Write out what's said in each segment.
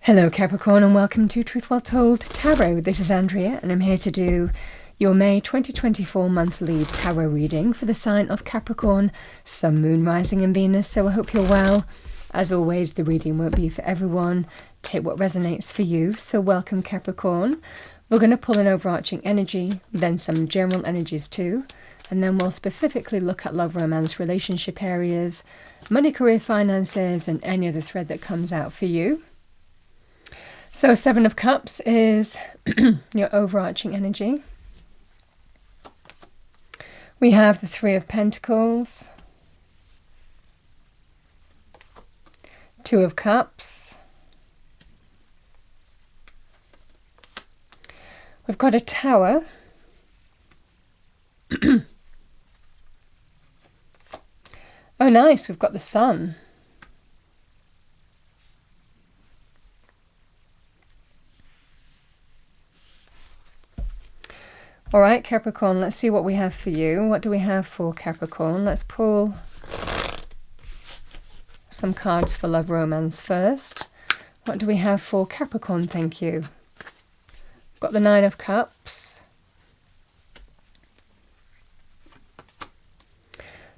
Hello Capricorn and welcome to Truth Well Told Tarot. This is Andrea and I'm here to do your May 2024 monthly tarot reading for the sign of Capricorn, Sun, Moon, Rising and Venus. So I hope you're well. As always, the reading won't be for everyone. Take what resonates for you. So welcome Capricorn. We're going to pull an overarching energy, then some general energies too. And then we'll specifically look at love, romance, relationship areas, money, career, finances and any other thread that comes out for you. So Seven of Cups is your overarching energy. We have the Three of Pentacles, Two of Cups. We've got a Tower. Oh nice, we've got the Sun. All right, Capricorn, let's see what we have for you. What do we have for Capricorn? Let's pull some cards for love, romance first. What do we have for Capricorn? Thank you. Got the Nine of Cups.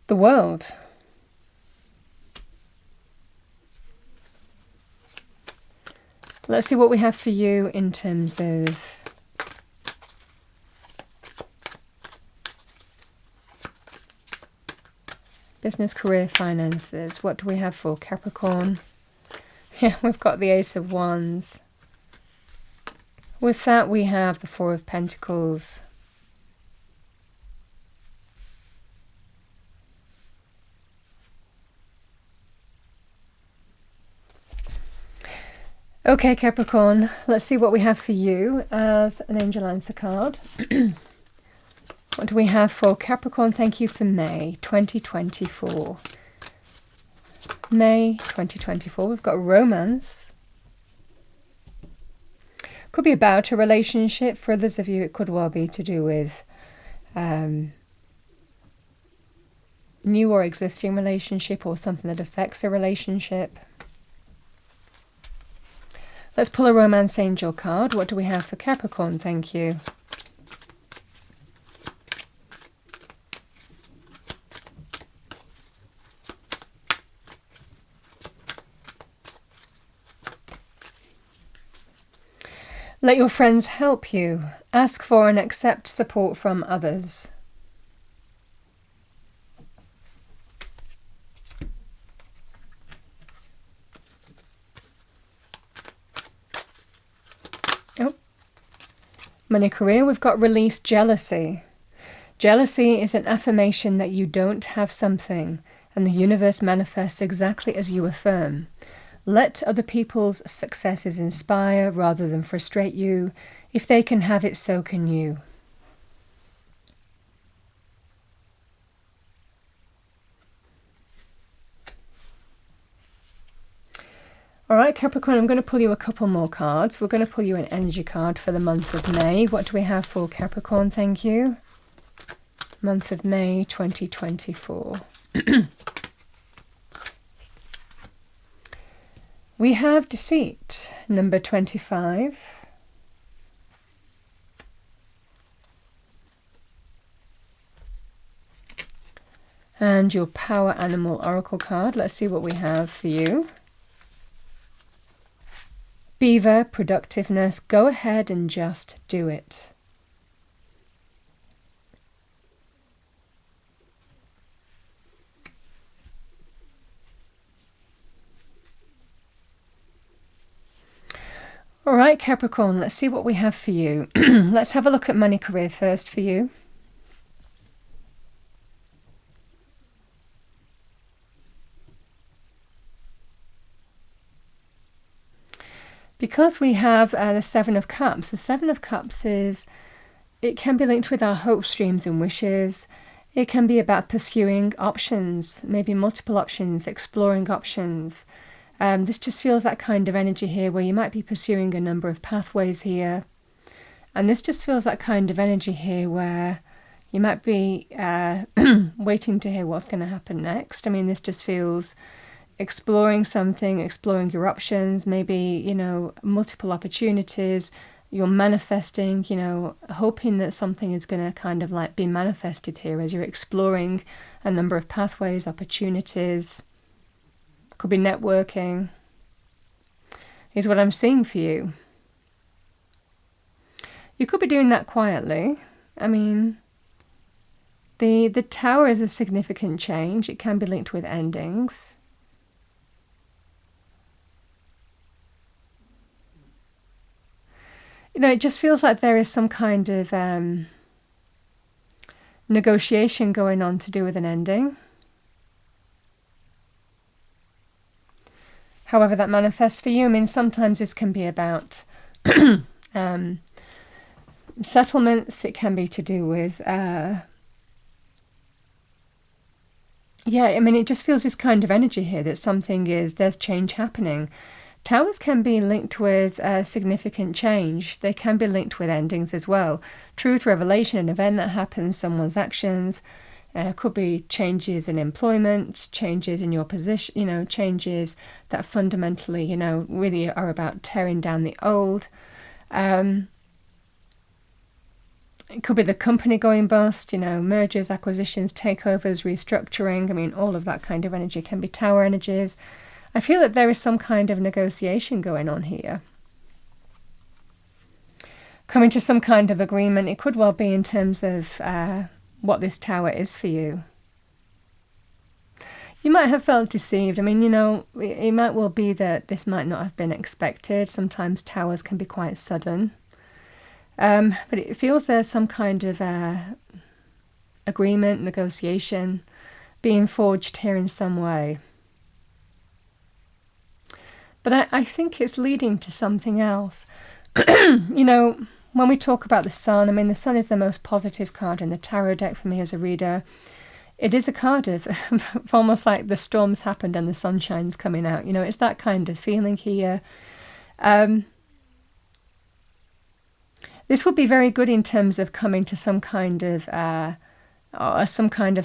The World. Let's see what we have for you in terms of business, career, finances. What do we have for Capricorn? Yeah, we've got the Ace of Wands. With that, we have the Four of Pentacles. Okay, Capricorn, let's see what we have for you as an angel answer card. What do we have for Capricorn? Thank you for May 2024. May 2024. We've got romance. Could be about a relationship. For others of you, it could well be to do with new or existing relationship or something that affects a relationship. Let's pull a romance angel card. What do we have for Capricorn? Thank you. Let your friends help you. Ask for and accept support from others. Oh. Money, career, we've got release jealousy. Jealousy is an affirmation that you don't have something, and the universe manifests exactly as you affirm. Let other people's successes inspire rather than frustrate you. If they can have it, so can you. All right, Capricorn, I'm going to pull you a couple more cards. We're going to pull you an energy card for the month of May. What do we have for Capricorn? Thank you. Month of May 2024. We have Deceit, number 25. And your Power Animal Oracle card. Let's see what we have for you. Beaver, productiveness. Go ahead and just do it. All right, Capricorn, let's see what we have for you. Let's have a look at money, career first for you. Because we have the Seven of Cups, the Seven of Cups it can be linked with our hopes, dreams and wishes. It can be about pursuing options, maybe multiple options, exploring options. This just feels that kind of energy here where you might be pursuing a number of pathways here. And this just feels that kind of energy here where you might be waiting to hear what's going to happen next. I mean, this just feels exploring something, exploring your options, maybe, you know, multiple opportunities. You're manifesting, you know, hoping that something is going to kind of like be manifested here as you're exploring a number of pathways, opportunities. Could be networking, is what I'm seeing for you. You could be doing that quietly. I mean, the Tower is a significant change. It can be linked with endings. You know, it just feels like there is some kind of negotiation going on to do with an ending. However that manifests for you. I mean, sometimes this can be about settlements. It can be to do with yeah, I mean, it just feels this kind of energy here that there's change happening. Towers can be linked with significant change. They can be linked with endings as well. Truth, revelation, an event that happens, someone's actions. Could be changes in employment, changes in your position, you know, changes that fundamentally, you know, really are about tearing down the old. It could be the company going bust, you know, mergers, acquisitions, takeovers, restructuring. I mean, all of that kind of energy can be Tower energies. I feel that there is some kind of negotiation going on here. Coming to some kind of agreement. It could well be in terms of what this Tower is for you. You might have felt deceived. I mean, you know, it might well be that this might not have been expected. Sometimes Towers can be quite sudden. But it feels there's some kind of agreement, negotiation being forged here in some way. But I think it's leading to something else. You know, when we talk about the Sun, I mean, the Sun is the most positive card in the tarot deck for me as a reader. It is a card of almost like the storm's happened and the sunshine's coming out. You know, it's that kind of feeling here. This would be very good in terms of coming to some kind of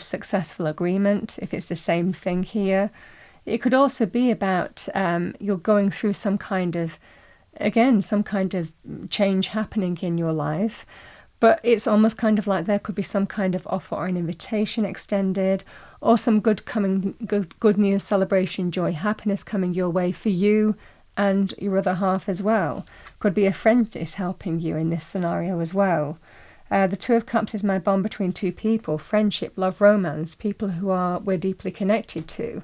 successful agreement, if it's the same thing here. It could also be about you're going through some kind of change happening in your life, but it's almost kind of like there could be some kind of offer or an invitation extended, or some good news, celebration, joy, happiness coming your way for you and your other half as well. Could be a friend is helping you in this scenario as well. The Two of Cups is my bond between two people, friendship, love, romance, people who we're deeply connected to.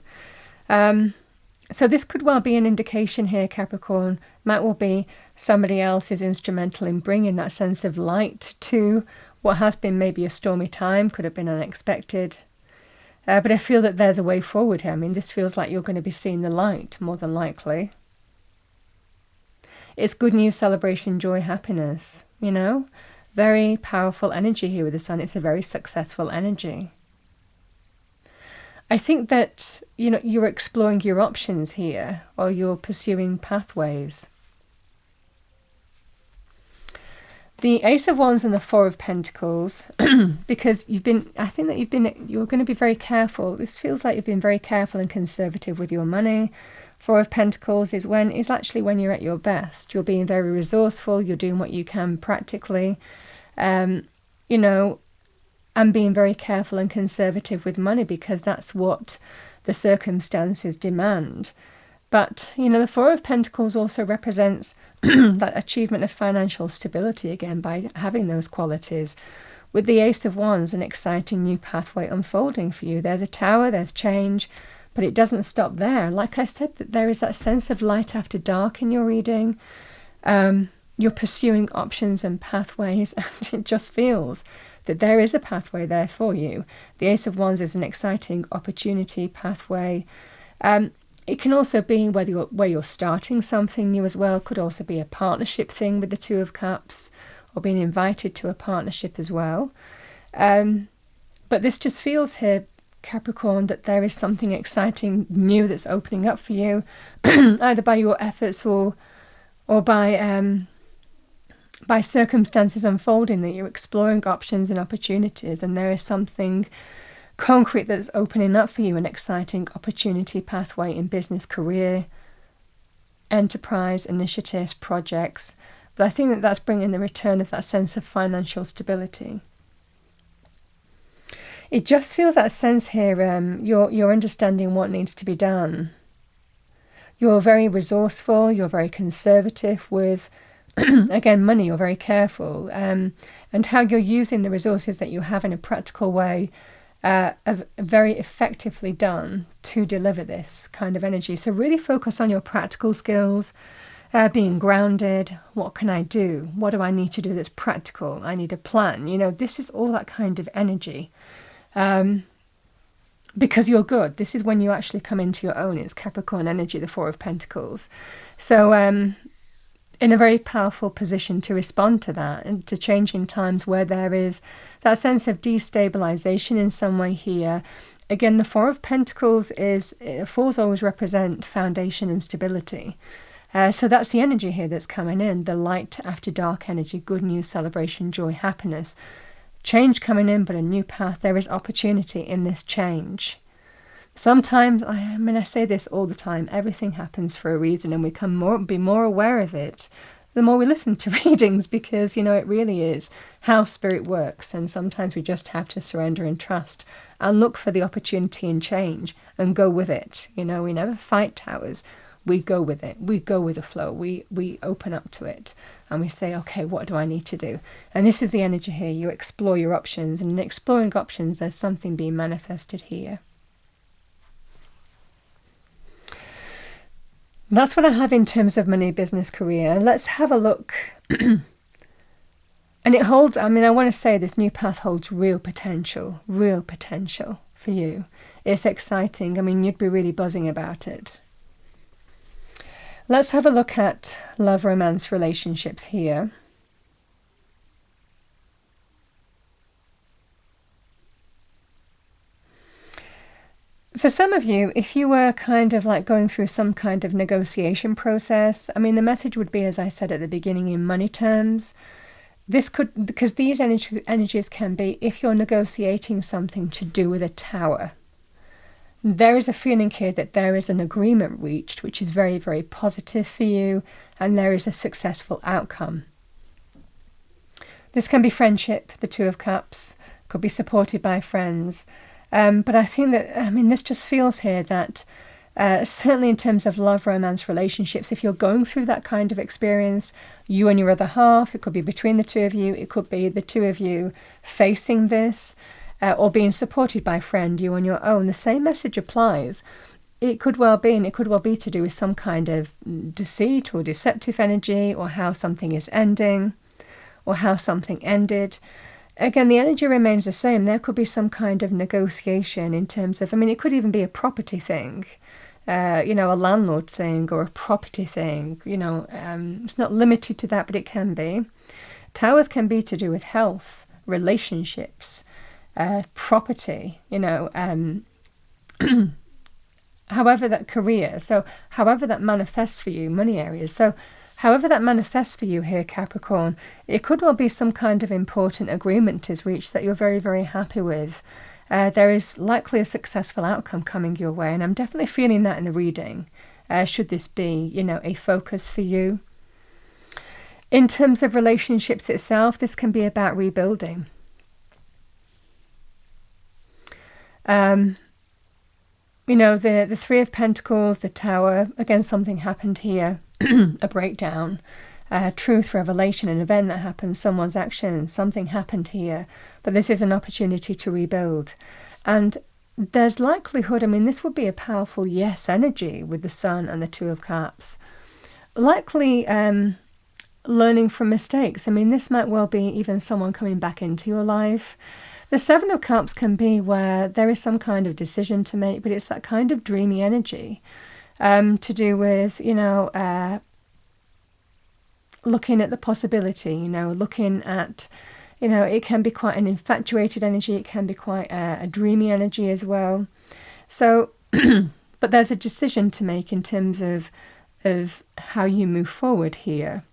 So this could well be an indication here, Capricorn. Might well be somebody else is instrumental in bringing that sense of light to what has been maybe a stormy time, could have been unexpected. But I feel that there's a way forward here. I mean, this feels like you're going to be seeing the light, more than likely. It's good news, celebration, joy, happiness, you know. Very powerful energy here with the Sun. It's a very successful energy. I think that, you know, you're exploring your options here, or you're pursuing pathways. The Ace of Wands and the Four of Pentacles, because you're going to be very careful. This feels like you've been very careful and conservative with your money. Four of Pentacles is actually when you're at your best. You're being very resourceful. You're doing what you can practically, you know, and being very careful and conservative with money, because that's what the circumstances demand. But, you know, the Four of Pentacles also represents that achievement of financial stability, again, by having those qualities. With the Ace of Wands, an exciting new pathway unfolding for you. There's a Tower, there's change, but it doesn't stop there. Like I said, that there is that sense of light after dark in your reading. You're pursuing options and pathways, and it just feels that there is a pathway there for you. The Ace of Wands is an exciting opportunity pathway. It can also be where you're starting something new as well. Could also be a partnership thing with the Two of Cups, or being invited to a partnership as well. But this just feels here, Capricorn, that there is something exciting new that's opening up for you, either by your efforts or by circumstances unfolding, that you're exploring options and opportunities, and there is something concrete that's opening up for you, an exciting opportunity pathway in business, career, enterprise, initiatives, projects. But I think that that's bringing the return of that sense of financial stability. It just feels that sense here, you're understanding what needs to be done. You're very resourceful, you're very conservative with, again, money, you're very careful. And how you're using the resources that you have in a practical way, very effectively done to deliver this kind of energy. So really focus on your practical skills, being grounded. What can I do? What do I need to do that's practical? I need a plan. This is all that kind of energy. Because you're good. This is when you actually come into your own. It's Capricorn energy, the Four of Pentacles. So in a very powerful position to respond to that and to changing times where there is that sense of destabilization in some way here. Again, the Four of Pentacles fours always represent foundation and stability. So that's the energy here that's coming in, the light after dark energy, good news, celebration, joy, happiness. Change coming in, but a new path. There is opportunity in this change. Sometimes, I say this all the time, everything happens for a reason, and we can be more aware of it the more we listen to readings, because, it really is how spirit works. And sometimes we just have to surrender and trust and look for the opportunity and change and go with it. We never fight towers. We go with it. We go with the flow. We open up to it and we say, okay, what do I need to do? And this is the energy here. You explore your options, and in exploring options, there's something being manifested here. That's what I have in terms of money, business, career. Let's have a look. And it holds, I want to say this new path holds real potential for you. It's exciting. You'd be really buzzing about it. Let's have a look at love, romance, relationships here. For some of you, if you were kind of like going through some kind of negotiation process, the message would be, as I said at the beginning, in money terms. This could, because these energies can be, if you're negotiating something to do with a tower. There is a feeling here that there is an agreement reached, which is very, very positive for you, and there is a successful outcome. This can be friendship, the Two of Cups, could be supported by friends. But I think that, this just feels here that certainly in terms of love, romance, relationships, if you're going through that kind of experience, you and your other half, it could be between the two of you, it could be the two of you facing this, or being supported by a friend, you on your own, the same message applies. It could well be, and it could well be to do with some kind of deceit or deceptive energy, or how something is ending, or how something ended. Again, the energy remains the same. There could be some kind of negotiation in terms of, it could even be a property thing, a landlord thing or a property thing. It's not limited to that, but it can be. Towers can be to do with health, relationships, property, however that career, so however that manifests for you, money areas. So however that manifests for you here, Capricorn, it could well be some kind of important agreement is reached that you're very, very happy with. There is likely a successful outcome coming your way, and I'm definitely feeling that in the reading, should this be, a focus for you. In terms of relationships itself, this can be about rebuilding. The Three of Pentacles, the Tower, again, something happened here, a breakdown, truth, revelation, an event that happened, someone's action, something happened here, but this is an opportunity to rebuild. And there's likelihood, this would be a powerful yes energy with the Sun and the Two of Cups. Likely learning from mistakes. This might well be even someone coming back into your life. The Seven of Cups can be where there is some kind of decision to make, but it's that kind of dreamy energy to do with, looking at the possibility, looking at, it can be quite an infatuated energy. It can be quite a dreamy energy as well. So, but there's a decision to make in terms of how you move forward here.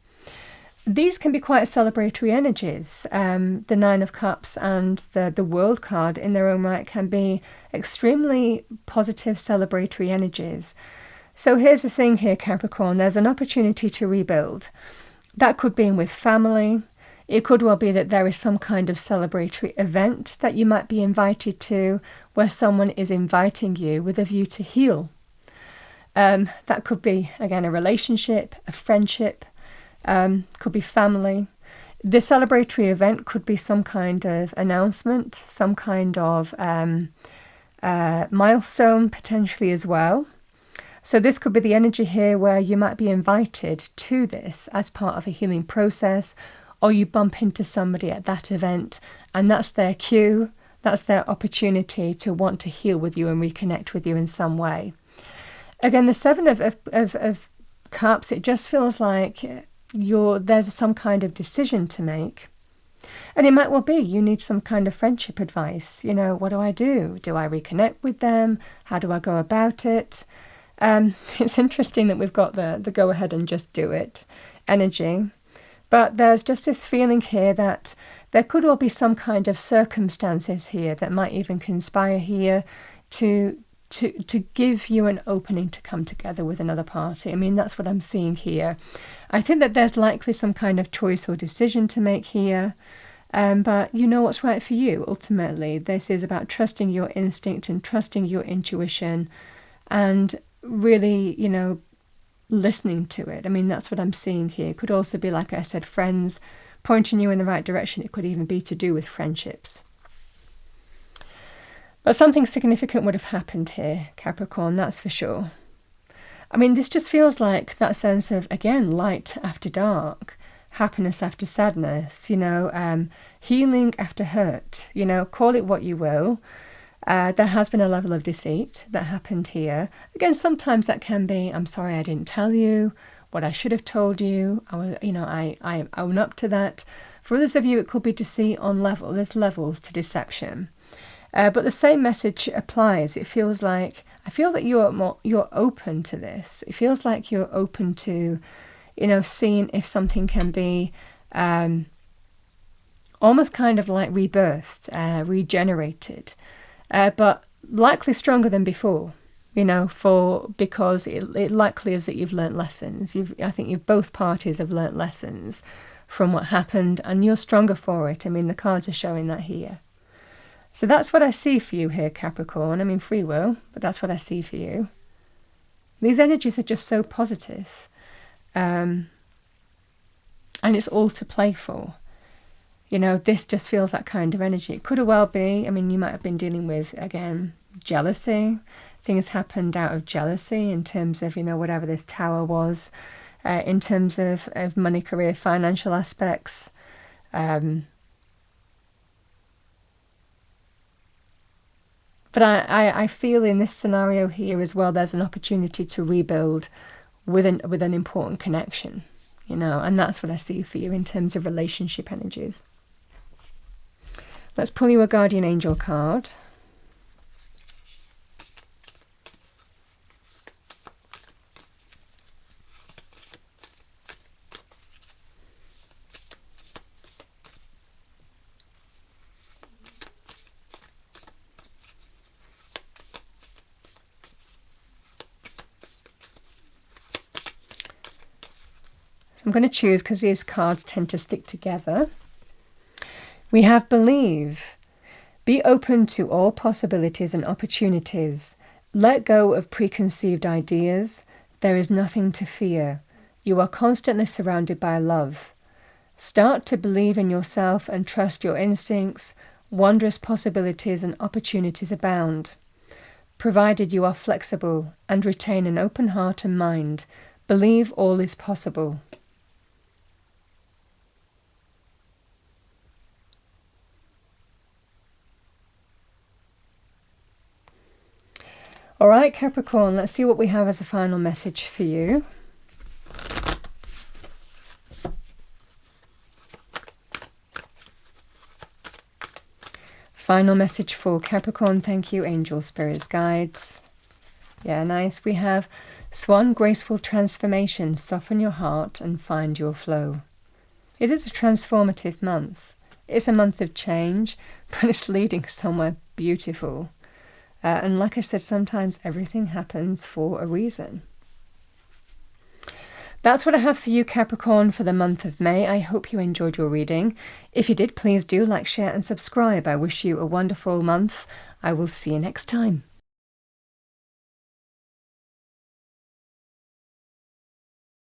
these can be quite celebratory energies. The Nine of Cups and the World card in their own right can be extremely positive celebratory energies. So here's the thing here, Capricorn, there's an opportunity to rebuild. That could be with family. It could well be that there is some kind of celebratory event that you might be invited to, where someone is inviting you with a view to heal. That could be, again, a relationship, a friendship, could be family. The celebratory event could be some kind of announcement, some kind of milestone potentially as well. So this could be the energy here where you might be invited to this as part of a healing process, or you bump into somebody at that event and that's their cue, that's their opportunity to want to heal with you and reconnect with you in some way. Again, the Seven of Cups, it just feels like there's some kind of decision to make. And it might well be you need some kind of friendship advice. You know, what do I do? Do I reconnect with them? How do I go about it? It's interesting that we've got the go ahead and just do it energy. But there's just this feeling here that there could well be some kind of circumstances here that might even conspire here to give you an opening to come together with another party. I mean, that's what I'm seeing here. I think that there's likely some kind of choice or decision to make here. But you know what's right for you, ultimately. This is about trusting your instinct and trusting your intuition and really, you know, listening to it. I mean, that's what I'm seeing here. It could also be, like I said, friends pointing you in the right direction. It could even be to do with friendships. But something significant would have happened here, Capricorn, that's for sure. I mean, this just feels like that sense of, again, light after dark, happiness after sadness, you know, healing after hurt, you know, call it what you will. There has been a level of deceit that happened here. Again, sometimes that can be, I'm sorry I didn't tell you what I should have told you. I own up to that. For others of you, it could be deceit on level. There's levels to deception. But the same message applies. I feel that you're open to this. It feels like you're open to, you know, seeing if something can be almost kind of like rebirthed, regenerated. But likely stronger than before, you know, because it likely is that you've learnt lessons. I think both parties have learnt lessons from what happened, and you're stronger for it. I mean, the cards are showing that here. So that's what I see for you here, Capricorn. I mean, free will, but that's what I see for you. These energies are just so positive. And it's all to play for. You know, this just feels that kind of energy. It could well be, I mean, you might have been dealing with, again, jealousy. Things happened out of jealousy in terms of, you know, whatever this tower was, in terms of money, career, financial aspects. But I feel in this scenario here as well, there's an opportunity to rebuild with an important connection, you know, and that's what I see for you in terms of relationship energies. Let's pull you a guardian angel card. So I'm going to choose, because these cards tend to stick together. We have believe. Be open to all possibilities and opportunities. Let go of preconceived ideas. There is nothing to fear. You are constantly surrounded by love. Start to believe in yourself and trust your instincts. Wondrous possibilities and opportunities abound. Provided you are flexible and retain an open heart and mind, believe all is possible. All right, Capricorn, let's see what we have as a final message for you. Final message for Capricorn. Thank you, angels, spirits, guides. Yeah, nice. We have Swan, graceful transformation. Soften your heart and find your flow. It is a transformative month. It's a month of change, but it's leading somewhere beautiful. And like I said, sometimes everything happens for a reason. That's what I have for you, Capricorn, for the month of May. I hope you enjoyed your reading. If you did, please do like, share and subscribe. I wish you a wonderful month. I will see you next time.